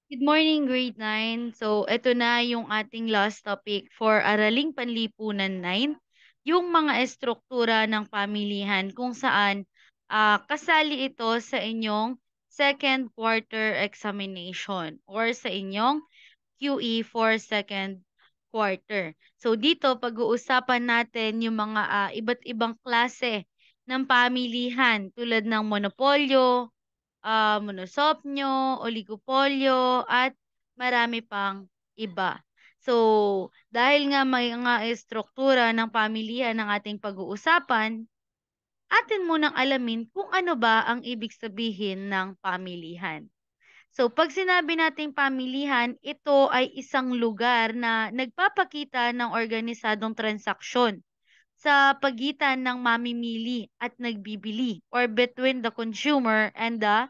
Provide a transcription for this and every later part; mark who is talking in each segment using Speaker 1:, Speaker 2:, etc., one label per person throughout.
Speaker 1: Good morning, grade 9. So, ito na yung ating last topic for Araling Panlipunan 9, yung mga estruktura ng pamilihan kung saan kasali ito sa inyong second quarter examination or sa inyong QE for second quarter. So, dito pag-uusapan natin yung mga iba't ibang klase ng pamilihan tulad ng monopolyo, monosopnyo, oligopolyo, at marami pang iba. So, dahil nga may mga estruktura ng pamilihan ng ating pag-uusapan, atin munang alamin kung ano ba ang ibig sabihin ng pamilihan. So, pag sinabi nating pamilihan, ito ay isang lugar na nagpapakita ng organisadong transaksyon sa pagitan ng mamimili at nagbibili or between the consumer and the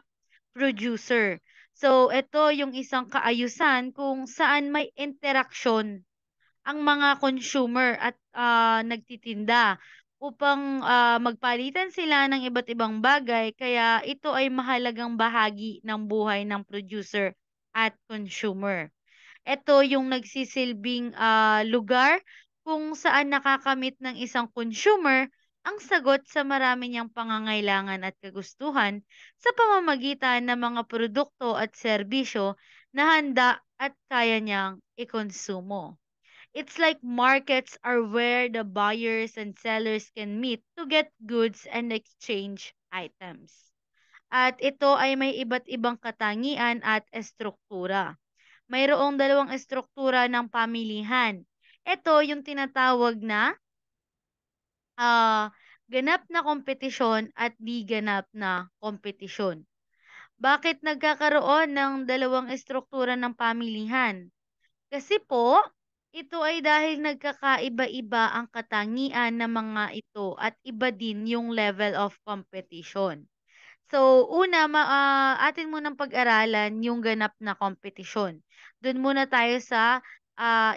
Speaker 1: producer. So, ito yung isang kaayusan kung saan may interaksyon ang mga consumer at nagtitinda upang magpalitan sila ng iba't ibang bagay. Kaya ito ay mahalagang bahagi ng buhay ng producer at consumer. Ito yung nagsisilbing lugar kung saan nakakamit ng isang consumer ang sagot sa marami niyang pangangailangan at kagustuhan sa pamamagitan ng mga produkto at serbisyo na handa at kaya niyang ikonsumo. It's like markets are where the buyers and sellers can meet to get goods and exchange items. At ito ay may iba't ibang katangian at estruktura. Mayroong dalawang estruktura ng pamilihan. Ito yung tinatawag na ah, ganap na kompetisyon at di ganap na kompetisyon. Bakit nagkakaroon ng dalawang estruktura ng pamilihan? Kasi po, ito ay dahil nagkakaiba-iba ang katangian ng mga ito at iba din yung level of competition. So, una, atin munang pag-aralan yung ganap na kompetisyon. Doon muna tayo sa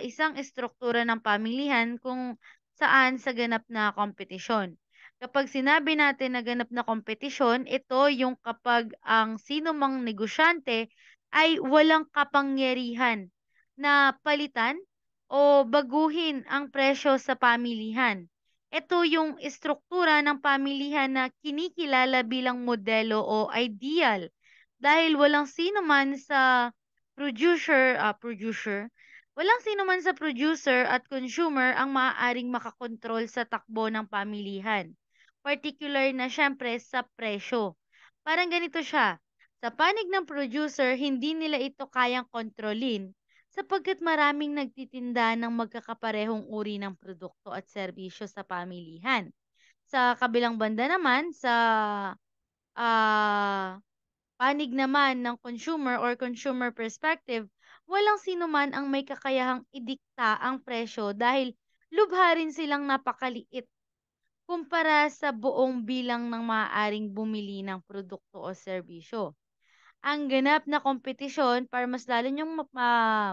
Speaker 1: isang estruktura ng pamilihan kung saan sa ganap na kompetisyon. Kapag sinabi natin na ganap na kompetisyon, ito yung kapag ang sino mang negosyante ay walang kapangyarihan na palitan o baguhin ang presyo sa pamilihan. Ito yung istruktura ng pamilihan na kinikilala bilang modelo o ideal dahil walang sino man sa walang sino man sa producer at consumer ang maaaring makakontrol sa takbo ng pamilihan. Particular na syempre sa presyo. Parang ganito siya. Sa panig ng producer, hindi nila ito kayang kontrolin sapagkat maraming nagtitinda ng magkakaparehong uri ng produkto at serbisyo sa pamilihan. Sa kabilang banda naman, sa ah, panig naman ng consumer or consumer perspective, walang sino man ang may kakayahang idikta ang presyo dahil lubha rin silang napakaliit kumpara sa buong bilang ng maaaring bumili ng produkto o serbisyo. Ang ganap na kompetisyon para mas lalo niyong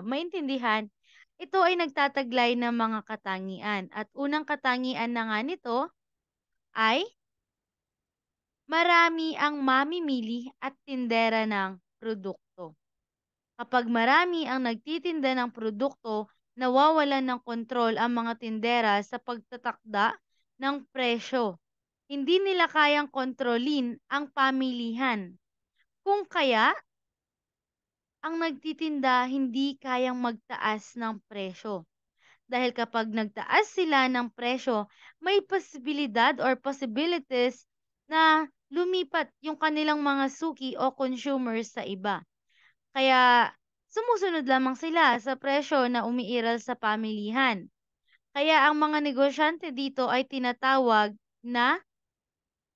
Speaker 1: maintindihan, ito ay nagtataglay ng mga katangian. At unang katangian na nga nito ay marami ang mamimili at tindera ng produkto. Kapag marami ang nagtitinda ng produkto, nawawalan ng kontrol ang mga tindera sa pagtatakda ng presyo. Hindi nila kayang kontrolin ang pamilihan. Kung kaya, ang nagtitinda hindi kayang magtaas ng presyo. Dahil kapag nagtaas sila ng presyo, may posibilidad or possibilities na lumipat yung kanilang mga suki o consumers sa iba. Kaya sumusunod lamang sila sa presyo na umiiral sa pamilihan. Kaya ang mga negosyante dito ay tinatawag na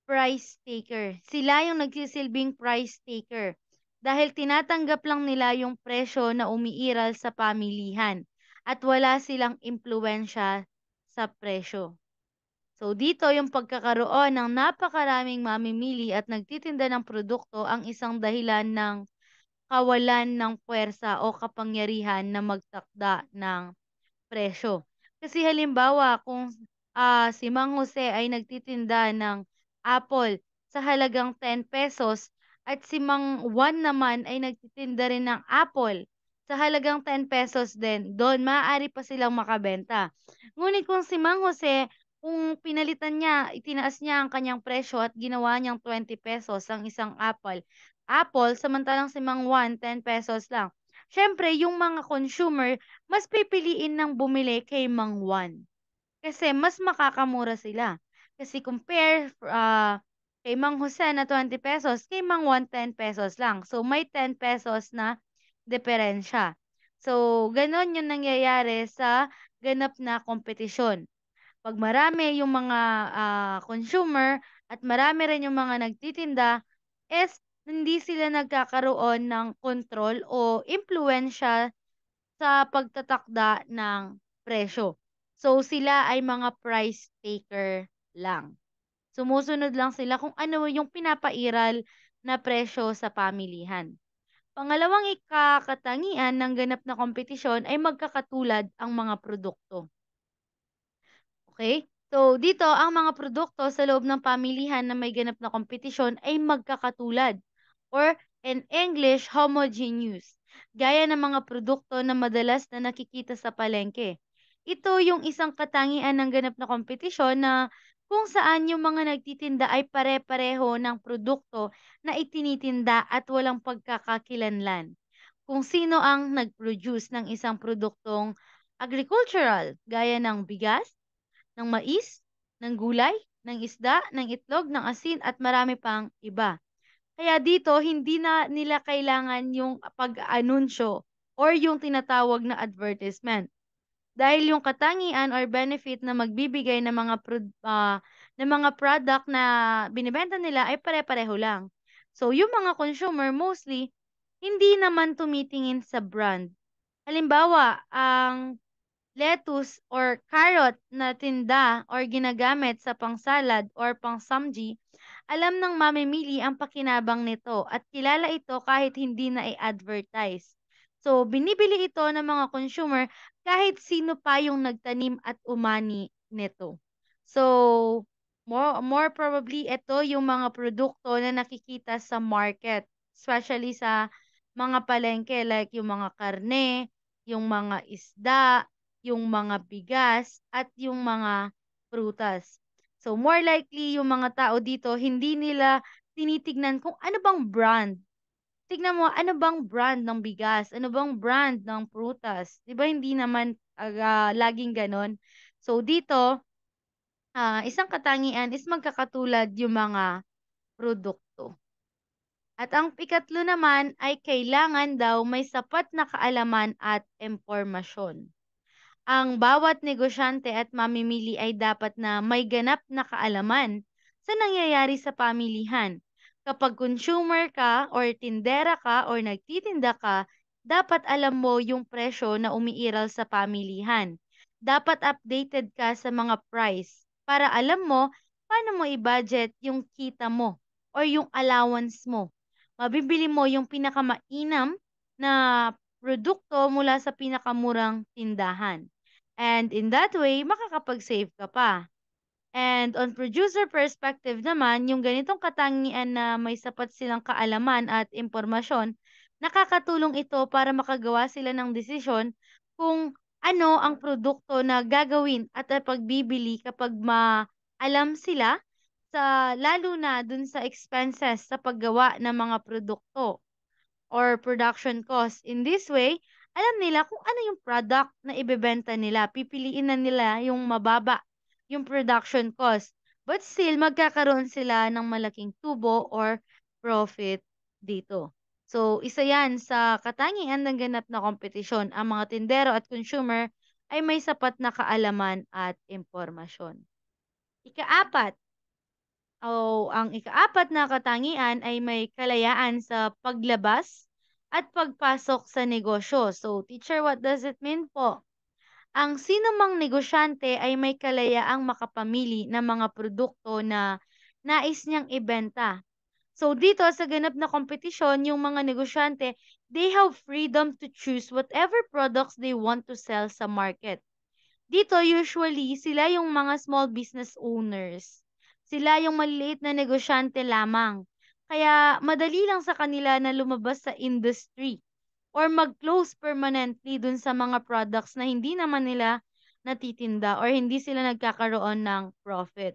Speaker 1: price taker. Sila yung nagsisilbing price taker dahil tinatanggap lang nila yung presyo na umiiral sa pamilihan at wala silang impluensya sa presyo. So dito yung pagkakaroon ng napakaraming mamimili at nagtitinda ng produkto ang isang dahilan ng kawalan ng puwersa o kapangyarihan na magtakda ng presyo. Kasi halimbawa kung si Mang Jose ay nagtitinda ng apple sa halagang ₱10, At si Mang Juan naman ay nagtitinda rin ng apple sa halagang 10 pesos din. Doon maaari pa silang makabenta. Ngunit kung si Mang Jose, kung pinalitan niya, itinaas niya ang kanyang presyo at ginawa niyang 20 pesos ang isang apple, samantalang si Mang Juan 10 pesos lang. Siyempre, yung mga consumer, mas pipiliin ng bumili kay Mang Juan. Kasi mas makakamura sila. Kasi compare kay Mang Jose na 20 pesos, kay Mang Juan 10 pesos lang. So may 10 pesos na diferensya. So ganon yung nangyayari sa ganap na kompetisyon. Pag marami yung mga consumer at marami rin yung mga nagtitinda, is hindi sila nagkakaroon ng control o impluensya sa pagtatakda ng presyo. So, sila ay mga price taker lang. Sumusunod lang sila kung ano yung pinapairal na presyo sa pamilihan. Pangalawang ikakatangian ng ganap na kompetisyon ay magkakatulad ang mga produkto. Okay? So, dito, ang mga produkto sa loob ng pamilihan na may ganap na kompetisyon ay magkakatulad or in English, homogeneous. Gaya ng mga produkto na madalas na nakikita sa palengke. Ito yung isang katangian ng ganap na kompetisyon na kung saan yung mga nagtitinda ay pare-pareho ng produkto na itinitinda at walang pagkakakilanlan. Kung sino ang nag-produce ng isang produktong agricultural, gaya ng bigas, ng mais, ng gulay, ng isda, ng itlog, ng asin at marami pang iba. Kaya dito hindi na nila kailangan yung pag-anunsyo or yung tinatawag na advertisement. Dahil yung katangian or benefit na magbibigay ng mga product na binibenta nila ay pare-pareho lang. So yung mga consumer mostly hindi naman tumitingin sa brand. Halimbawa, ang lettuce or carrot na tinda or ginagamit sa pangsalad or pang-samji, alam ng mamimili ang pakinabang nito at kilala ito kahit hindi na i-advertise. So, binibili ito ng mga consumer kahit sino pa yung nagtanim at umani nito. So, more probably ito yung mga produkto na nakikita sa market, especially sa mga palengke like yung mga karne, yung mga isda, yung mga bigas, at yung mga prutas. So, more likely, yung mga tao dito, hindi nila tinitignan kung ano bang brand. Tignan mo, ano bang brand ng bigas? Ano bang brand ng prutas? Di ba hindi naman laging ganon? So, dito, isang katangian is magkakatulad yung mga produkto. At ang ikatlo naman ay kailangan daw may sapat na kaalaman at impormasyon. Ang bawat negosyante at mamimili ay dapat na may ganap na kaalaman sa nangyayari sa pamilihan. Kapag consumer ka or tindera ka or nagtitinda ka, dapat alam mo yung presyo na umiiral sa pamilihan. Dapat updated ka sa mga price para alam mo paano mo i-budget yung kita mo or yung allowance mo. Mabibili mo yung pinakamainam na produkto mula sa pinakamurang tindahan. And in that way, makakapag-save ka pa. And on producer perspective naman, yung ganitong katangian na may sapat silang kaalaman at impormasyon, nakakatulong ito para makagawa sila ng desisyon kung ano ang produkto na gagawin at pagbibili kapag maalam sila sa lalo na dun sa expenses sa paggawa ng mga produkto or production cost. In this way, alam nila kung ano yung product na ibebenta nila. Pipiliin na nila yung mababa, yung production cost. But still, magkakaroon sila ng malaking tubo or profit dito. So, isa yan sa katangian ng ganap na kompetisyon. Ang mga tindero at consumer ay may sapat na kaalaman at impormasyon. Ikaapat, ang ikaapat na katangian ay may kalayaan sa paglabas at pagpasok sa negosyo. So, teacher, what does it mean po? Ang sinumang negosyante ay may kalayaang makapamili ng mga produkto na nais niyang ibenta. So, dito sa ganap na kompetisyon, yung mga negosyante, they have freedom to choose whatever products they want to sell sa market. Dito usually sila yung mga small business owners. Sila yung maliliit na negosyante lamang. Kaya madali lang sa kanila na lumabas sa industry or mag-close permanently dun sa mga products na hindi naman nila natitinda or hindi sila nagkakaroon ng profit.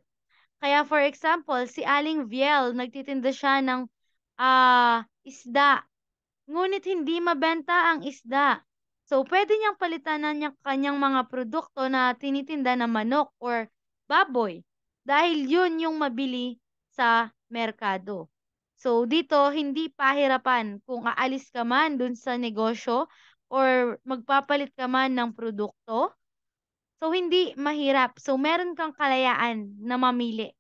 Speaker 1: Kaya for example, si Aling Viel, nagtitinda siya ng isda, ngunit hindi mabenta ang isda. So, pwede niyang palitan ng kanyang mga produkto na tinitinda na manok or baboy dahil yun yung mabili sa merkado. So, dito, hindi pahirapan kung aalis ka man dun sa negosyo or magpapalit ka man ng produkto. So, hindi mahirap. So, meron kang kalayaan na mamili,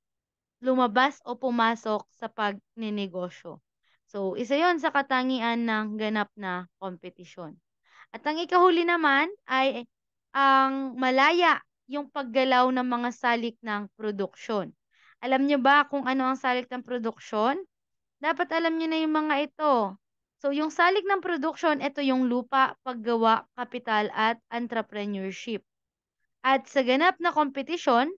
Speaker 1: lumabas o pumasok sa pagninegosyo. So, isa yon sa katangian ng ganap na kompetisyon. At ang ikahuli naman ay ang malaya yung paggalaw ng mga salik ng produksyon. Alam nyo ba kung ano ang salik ng produksyon? Dapat alam nyo na yung mga ito. So, yung salik ng produksyon, ito yung lupa, paggawa, kapital, at entrepreneurship. At sa ganap na kompetisyon,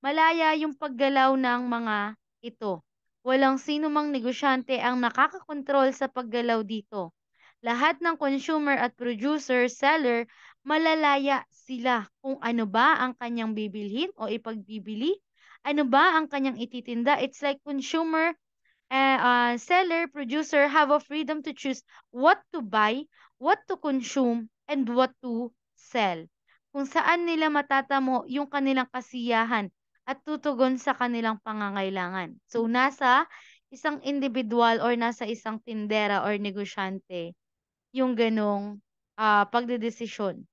Speaker 1: malaya yung paggalaw ng mga ito. Walang sino mang negosyante ang nakakakontrol sa paggalaw dito. Lahat ng consumer at producer, seller, malalaya sila kung ano ba ang kanyang bibilhin o ipagbibili, ano ba ang kanyang ititinda. It's like consumer, seller, producer have a freedom to choose what to buy, what to consume, and what to sell. Kung saan nila matatamo yung kanilang kasiyahan at tutugon sa kanilang pangangailangan. So, nasa isang individual or nasa isang tindera or negosyante yung ganong pagdedesisyon.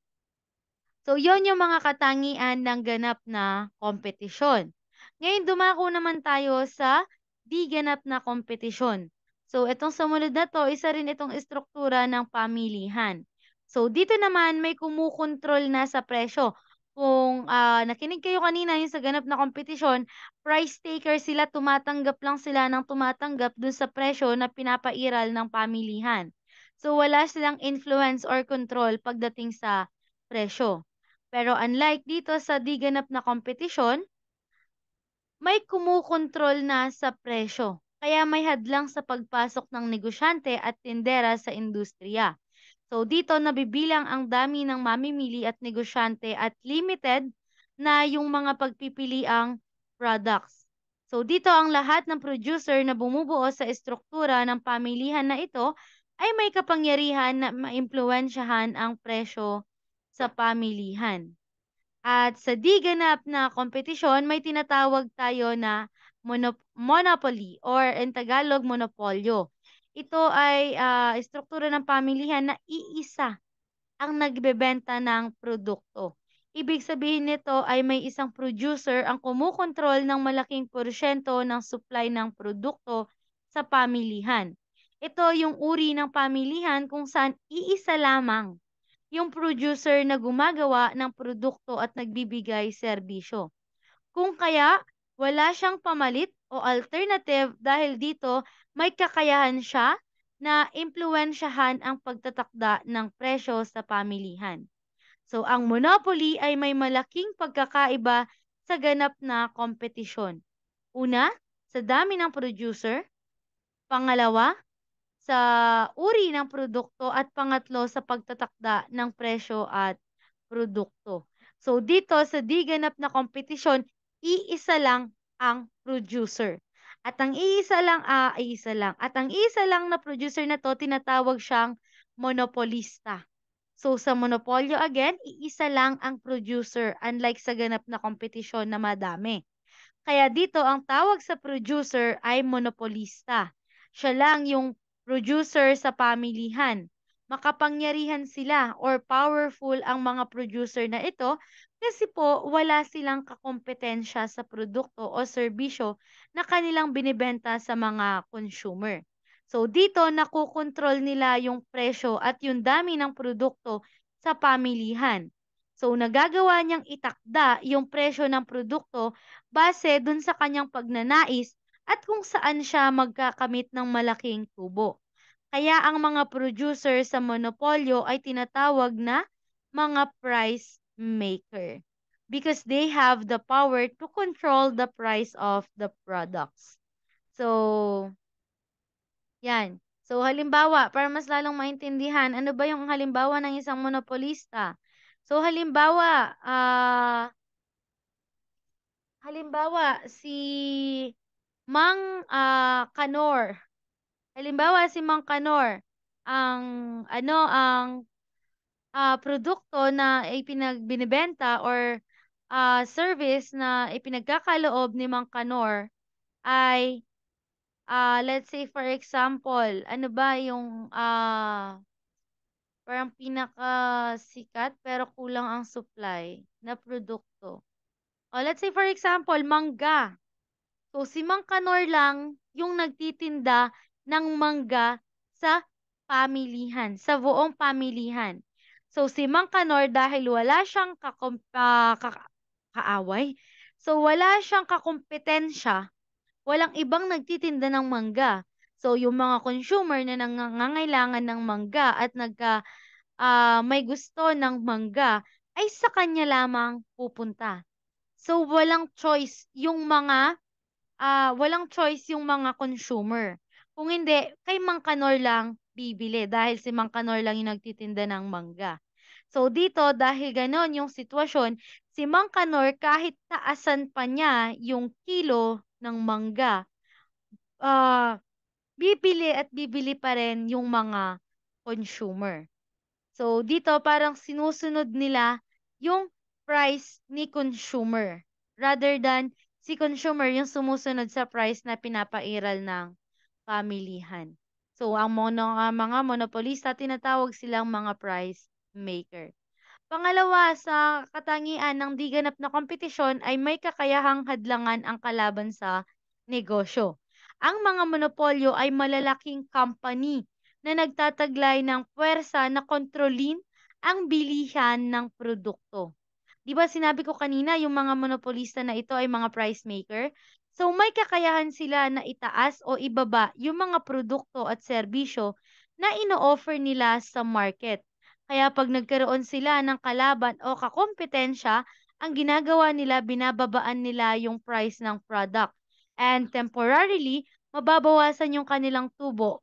Speaker 1: So, yon yung mga katangian ng ganap na kompetisyon. Ngayon, dumako naman tayo sa di ganap na kompetisyon. So, itong sumunod na to, isa rin itong estruktura ng pamilihan. So, dito naman may kumukontrol na sa presyo. Kung nakinig kayo kanina yung sa ganap na kompetisyon, price taker sila, tumatanggap lang sila ng tumatanggap dun sa presyo na pinapairal ng pamilihan. So, wala silang influence or control pagdating sa presyo. Pero unlike dito sa di ganap na kompetisyon, may kumukontrol na sa presyo. Kaya may hadlang sa pagpasok ng negosyante at tindera sa industriya. So dito nabibilang ang dami ng mamimili at negosyante at limited na yung mga pagpipiliang products. So dito ang lahat ng producer na bumubuo sa estruktura ng pamilihan na ito ay may kapangyarihan na maimpluwensyahan ang presyo sa pamilihan. At sa di ganap na kompetisyon, may tinatawag tayo na monopoly or in Tagalog, monopolyo. Ito ay estruktura ng pamilihan na iisa ang nagbebenta ng produkto. Ibig sabihin nito ay may isang producer ang kumukontrol ng malaking porsyento ng supply ng produkto sa pamilihan. Ito yung uri ng pamilihan kung saan iisa lamang yung producer na gumagawa ng produkto at nagbibigay serbisyo. Kung kaya wala siyang pamalit o alternative dahil dito may kakayahan siya na impluwensyahan ang pagtatakda ng presyo sa pamilihan. So ang monopoly ay may malaking pagkakaiba sa ganap na kompetisyon. Una, sa dami ng producer. Pangalawa, sa uri ng produkto at pangatlo sa pagtatakda ng presyo at produkto. So dito sa di ganap na kompetisyon, iisa lang ang producer. At ang iisa lang. At ang iisa lang na producer na to tinatawag siyang monopolista. So sa monopolyo again, iisa lang ang producer unlike sa ganap na kompetisyon na madami. Kaya dito ang tawag sa producer ay monopolista. Siya lang yung producer sa pamilihan. Makapangyarihan sila or powerful ang mga producer na ito kasi po wala silang kakompetensya sa produkto o serbisyo na kanilang binibenta sa mga consumer. So dito nakokontrol nila yung presyo at yung dami ng produkto sa pamilihan. So nagagawa niyang itakda yung presyo ng produkto base dun sa kanyang pagnanais at kung saan siya magkakamit ng malaking tubo. Kaya ang mga producer sa monopolyo ay tinatawag na mga price maker because they have the power to control the price of the products. So, Yan. So halimbawa, para mas lalong maintindihan, ano ba yung halimbawa ng isang monopolista? So halimbawa si Kanor. Halimbawa si Mang Kanor, ang produkto na binibenta or service na ipinagkakaloob ni Mang Kanor ay let's say for example, ano ba yung parang pinakasikat pero kulang ang supply na produkto. O let's say for example, mangga. So si Mang Kanor lang yung nagtitinda ng mangga sa sa buong pamilihan. So si Mang Kanor dahil wala siyang kaaway, so wala siyang kakumpetensya, walang ibang nagtitinda ng mangga. So yung mga consumer na nangangailangan ng mangga at may gusto ng mangga ay sa kanya lamang pupunta. So walang choice yung mga consumer. Kung hindi, kay Mang Kanor lang bibili dahil si Mang Kanor lang yung nagtitinda ng mangga. So dito, dahil ganon yung sitwasyon, si Mang Kanor kahit taasan pa niya yung kilo ng mangga, ah, bibili at bibili pa rin yung mga consumer. So dito parang sinusunod nila yung price ni consumer rather than si consumer yung sumusunod sa price na pinapairal ng pamilihan. So ang mga monopolista tinatawag silang mga price maker. Pangalawa, sa katangian ng di ganap na kompetisyon ay may kakayahang hadlangan ang kalaban sa negosyo. Ang mga monopolyo ay malalaking company na nagtataglay ng puwersa na kontrolin ang bilihan ng produkto. Di ba sinabi ko kanina yung mga monopolista na ito ay mga price maker? So may kakayahan sila na itaas o ibaba yung mga produkto at serbisyo na ino-offer nila sa market. Kaya pag nagkaroon sila ng kalaban o kakompetensya, ang ginagawa nila, binababaan nila yung price ng product. And temporarily, mababawasan yung kanilang tubo.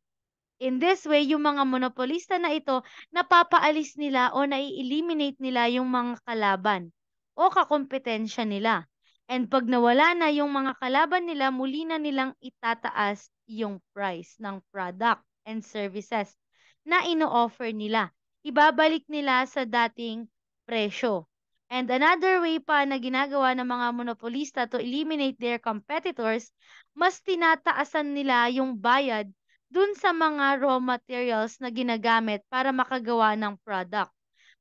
Speaker 1: In this way, yung mga monopolista na ito, napapaalis nila o nai-eliminate nila yung mga kalaban o kakompetensya nila. And pag nawala na yung mga kalaban nila, muli na nilang itataas yung price ng product and services na ino-offer nila. Ibabalik nila sa dating presyo. And another way pa na ginagawa ng mga monopolista to eliminate their competitors, mas tinataasan nila yung bayad dun sa mga raw materials na ginagamit para makagawa ng product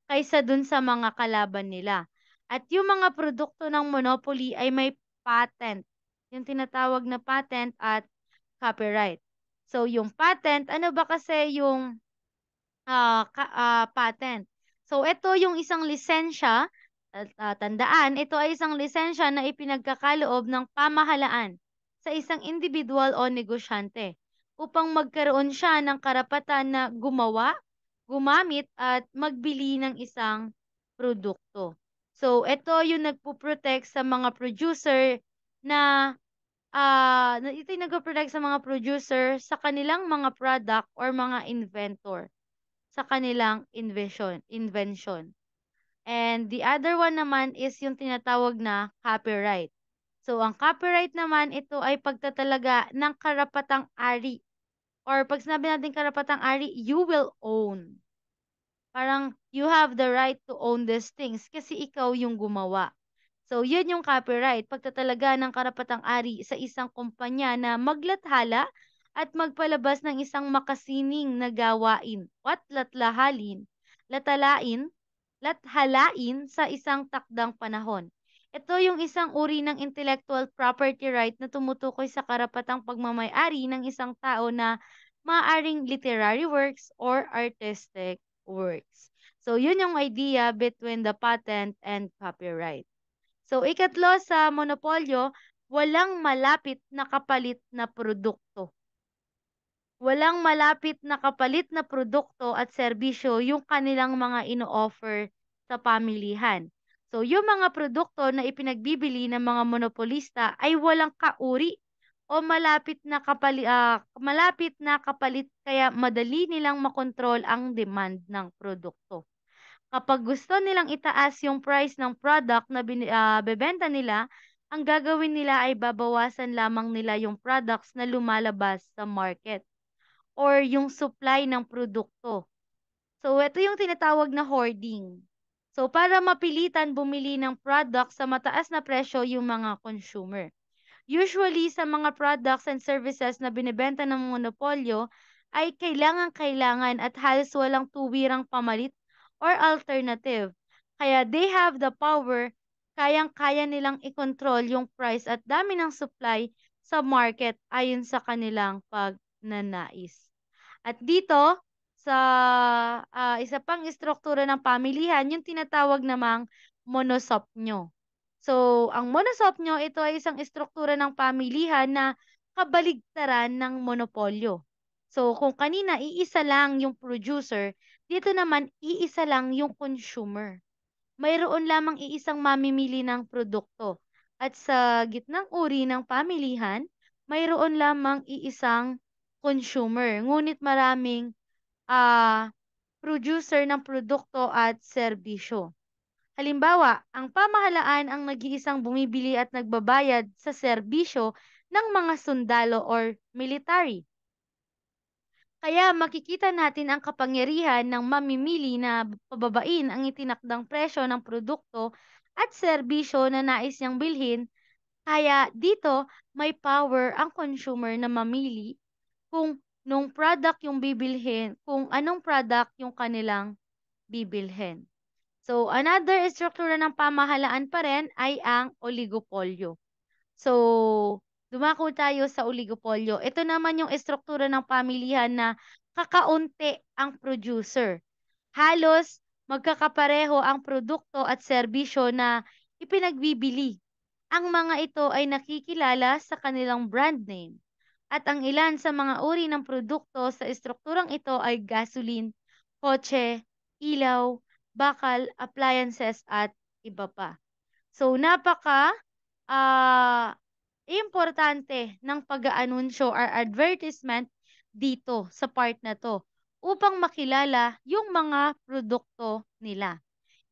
Speaker 1: kaysa dun sa mga kalaban nila. At yung mga produkto ng monopoly ay may patent, yung tinatawag na patent at copyright. So yung patent, ano ba kasi yung patent? So ito yung isang lisensya, tandaan, ito ay isang lisensya na ipinagkakaloob ng pamahalaan sa isang individual o negosyante upang magkaroon siya ng karapatan na gumawa, gumamit at magbili ng isang produkto. So ito yung nagpo-protect sa mga producer na ito yung nagpo-protect sa mga producer sa kanilang mga product or mga inventor sa kanilang invention. And the other one naman is yung tinatawag na copyright. So, ang copyright naman, ito ay pagtatalaga ng karapatang ari. Or pag sinabi natin karapatang ari, you will own. Parang you have the right to own these things kasi ikaw yung gumawa. So, yun yung copyright, pagtatalaga ng karapatang-ari sa isang kumpanya na maglathala at magpalabas ng isang makasining na gawain at latalain, lathalain sa isang takdang panahon. Ito yung isang uri ng intellectual property right na tumutukoy sa karapatang pagmamay-ari ng isang tao na maaring literary works or artistic works. So, yun yung idea between the patent and copyright. So, ikatlo sa monopolyo, walang malapit na kapalit na produkto. Walang malapit na kapalit na produkto at serbisyo yung kanilang mga ino-offer sa pamilihan. So, yung mga produkto na ipinagbibili ng mga monopolista ay walang kauri o malapit na kapalit kaya madali nilang makontrol ang demand ng produkto. Kapag gusto nilang itaas yung price ng product na bebenta nila, ang gagawin nila ay babawasan lamang nila yung products na lumalabas sa market or yung supply ng produkto. So, ito yung tinatawag na hoarding. So, para mapilitan bumili ng product sa mataas na presyo yung mga consumer. Usually, sa mga products and services na binebenta ng monopolyo, ay kailangan-kailangan at halos walang tuwirang pamalit or alternative. Kaya they have the power, kayang-kaya nilang i-control yung price at dami ng supply sa market ayon sa kanilang pagnanais. At dito, sa isa pang istruktura ng pamilihan, yung tinatawag namang monosopnyo. So, ang monosopnyo, ito ay isang istruktura ng pamilihan na kabaligtaran ng monopolyo. So, kung kanina iisa lang yung producer, dito naman iisa lang yung consumer. Mayroon lamang iisang mamimili ng produkto. At sa gitnang uri ng pamilihan, mayroon lamang iisang consumer. Ngunit maraming ah, producer ng produkto at serbisyo. Halimbawa, ang pamahalaan ang nag-iisang bumibili at nagbabayad sa serbisyo ng mga sundalo or military. Kaya makikita natin ang kapangyarihan ng mamimili na pababain ang itinakdang presyo ng produkto at serbisyo na nais niyang bilhin. Kaya dito may power ang consumer na mamili kung kung anong product yung kanilang bibilhin. So, another struktura ng pamahalaan pa rin ay ang oligopolyo. So, dumako tayo sa oligopolyo. Ito naman yung estruktura ng pamilihan na kakaunti ang producer. Halos magkakapareho ang produkto at serbisyo na ipinagbibili. Ang mga ito ay nakikilala sa kanilang brand name. At ang ilan sa mga uri ng produkto sa estrukturang ito ay gasoline, kotse, ilaw, bakal, appliances at iba pa. So, ah, importante ng pag-aanunsyo or advertisement dito sa part na to upang makilala yung mga produkto nila.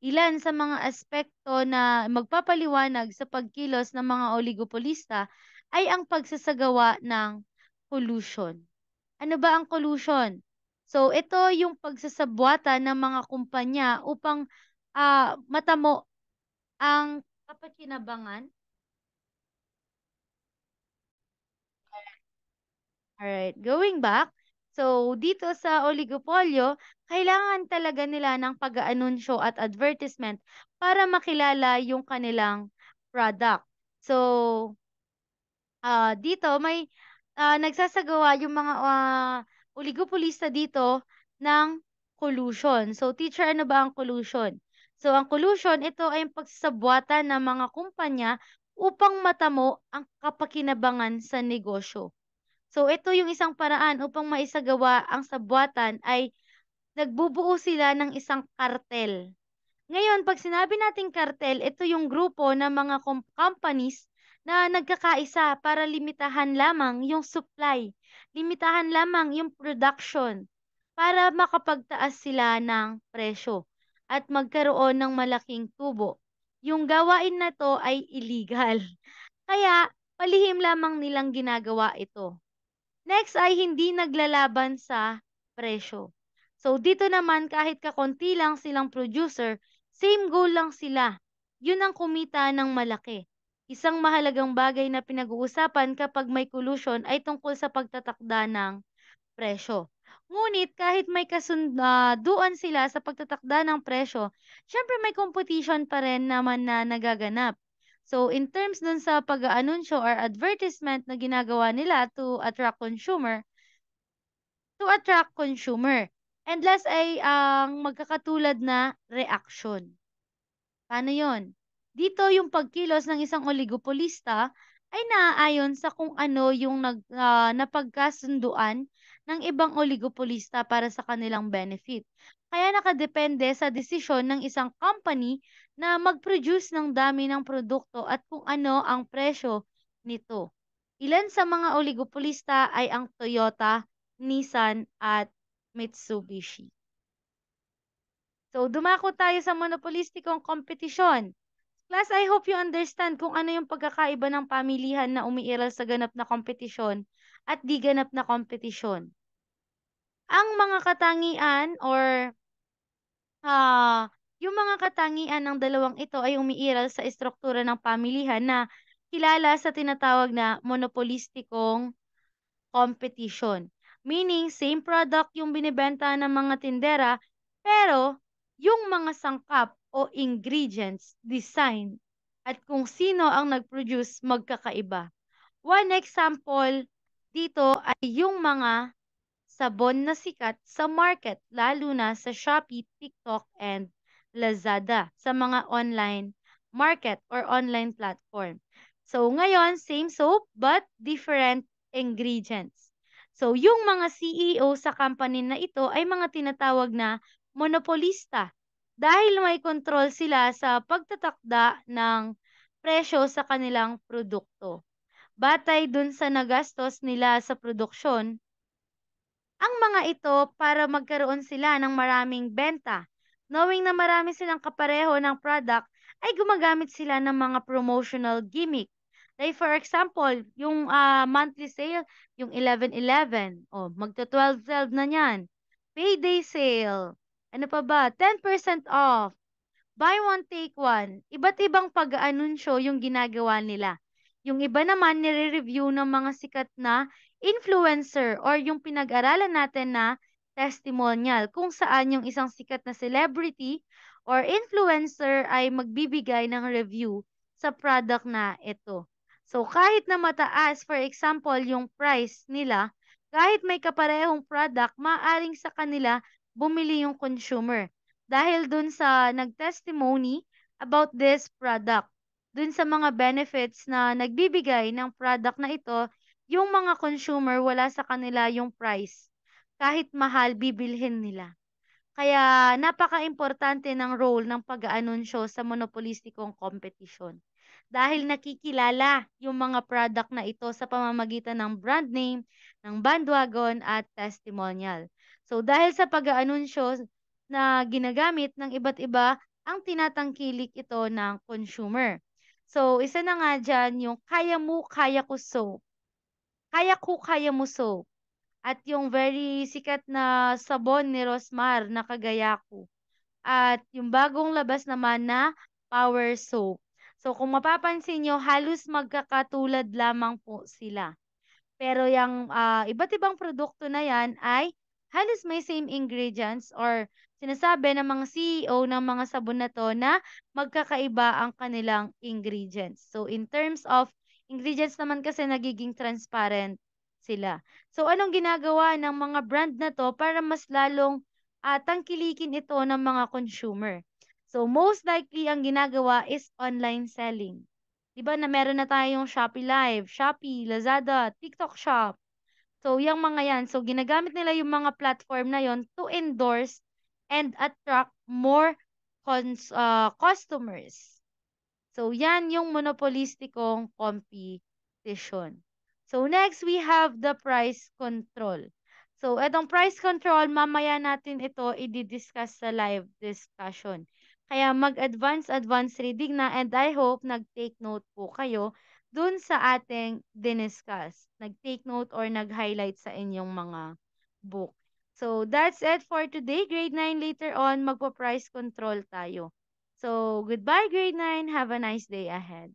Speaker 1: Ilan sa mga aspekto na magpapaliwanag sa pagkilos ng mga oligopolista ay ang pagsasagawa ng collusion. Ano ba ang collusion? So, ito yung pagsasabwata ng mga kumpanya upang matamo ang kapakinabangan. Alright, going back. So, dito sa oligopolyo, kailangan talaga nila ng pag-aanunsyo at advertisement para makilala yung kanilang product. So, dito may nagsasagawa yung mga oligopolista dito ng collusion. So, teacher, ano ba ang collusion? So, ang collusion, ito ay ang pagsasabwatan ng mga kumpanya upang matamo ang kapakinabangan sa negosyo. So, ito yung isang paraan upang maisagawa ang sabwatan ay nagbubuo sila ng isang kartel. Ngayon, pag sinabi nating kartel, ito yung grupo ng mga companies na nagkakaisa para limitahan lamang yung supply, limitahan lamang yung production para makapagtaas sila ng presyo at magkaroon ng malaking tubo. Yung gawain na to ay illegal. Kaya, palihim lamang nilang ginagawa ito. Next ay hindi naglalaban sa presyo. So dito naman kahit kakonti lang silang producer, same goal lang sila. Yun ang kumita ng malaki. Isang mahalagang bagay na pinag-uusapan kapag may collusion ay tungkol sa pagtatakda ng presyo. Ngunit kahit may kasunduan sila sa pagtatakda ng presyo, syempre may competition pa rin naman na nagaganap. So in terms dun sa pag-aanunsyo or advertisement na ginagawa nila to attract consumer. And last ay ang magkakatulad na reaction. Paano yon? Dito yung pagkilos ng isang oligopolista ay naaayon sa kung ano yung napagkasunduan ng ibang oligopolista para sa kanilang benefit. Kaya nakadepende sa desisyon ng isang company na mag-produce ng dami ng produkto at kung ano ang presyo nito. Ilan sa mga oligopolista ay ang Toyota, Nissan at Mitsubishi. So, dumako tayo sa monopolistikong kompetisyon. Class, I hope you understand kung ano yung pagkakaiba ng pamilihan na umiiral sa ganap na kompetisyon at di ganap na kompetisyon. Ang mga katangian or yung mga katangian ng dalawang ito ay umiiral sa estruktura ng pamilihan na kilala sa tinatawag na monopolistikong competition. Meaning, same product yung binibenta ng mga tindera, pero yung mga sangkap o ingredients, design, at kung sino ang nag-produce magkakaiba. One example dito ay yung mga sabon na sikat sa market, lalo na sa Shopee, TikTok, and Lazada, sa mga online market or online platform. So ngayon, same soap but different ingredients. So yung mga CEO sa company na ito ay mga tinatawag na monopolista dahil may control sila sa pagtatakda ng presyo sa kanilang produkto. Batay dun sa nagastos nila sa produksyon, ang mga ito para magkaroon sila ng maraming benta. Knowing na marami silang kapareho ng product, ay gumagamit sila ng mga promotional gimmick. Like for example, yung monthly sale, yung 11/11, oh, magto 12/12 na yan. Payday sale, ano pa ba? 10% off. Buy one, take one. Iba't ibang pag-aanunsyo yung ginagawa nila. Yung iba naman nire-review ng mga sikat na influencer or yung pinag-aralan natin na testimonial kung saan yung isang sikat na celebrity or influencer ay magbibigay ng review sa product na ito. So kahit na mataas, for example, yung price nila, kahit may kaparehong product, maaring sa kanila bumili yung consumer dahil dun sa nag-testimony about this product. Dun sa mga benefits na nagbibigay ng product na ito, yung mga consumer wala sa kanila yung price. Kahit mahal, bibilhin nila. Kaya napaka-importante ng role ng pag-aanunsyo sa monopolistikong kompetisyon. Dahil nakikilala yung mga product na ito sa pamamagitan ng brand name, ng bandwagon at testimonial. So dahil sa pag-aanunsyo na ginagamit ng iba't iba, ang tinatangkilik ito ng consumer. So isa na nga dyan yung kaya mo, kaya ko soap. Kaya ko, kaya mo soap. At yung very sikat na sabon ni Rosmar na Kagayako. At yung bagong labas naman na Power Soap. So kung mapapansin nyo, halos magkakatulad lamang po sila. Pero yung iba't ibang produkto na yan ay halos may same ingredients or sinasabi ng mga CEO ng mga sabon na to na magkakaiba ang kanilang ingredients. So in terms of ingredients naman kasi nagiging transparent sila. So anong ginagawa ng mga brand na to para mas lalong tangkilikin ito ng mga consumer? So most likely ang ginagawa is online selling. 'Di ba na meron na tayong Shopee Live, Shopee, Lazada, TikTok Shop. So, yung mga yan. So, ginagamit nila yung mga platform na yon to endorse and attract more customers. So, yan yung monopolistikong competition. So, next we have the price control. So, etong price control, mamaya natin ito i-discuss sa live discussion. Kaya advance reading na and I hope nag-take note po kayo dun sa ating diniscuss. Nag-take note or nag-highlight sa inyong mga book. So, that's it for today. Grade 9 later on, magpa-price control tayo. So, goodbye grade 9. Have a nice day ahead.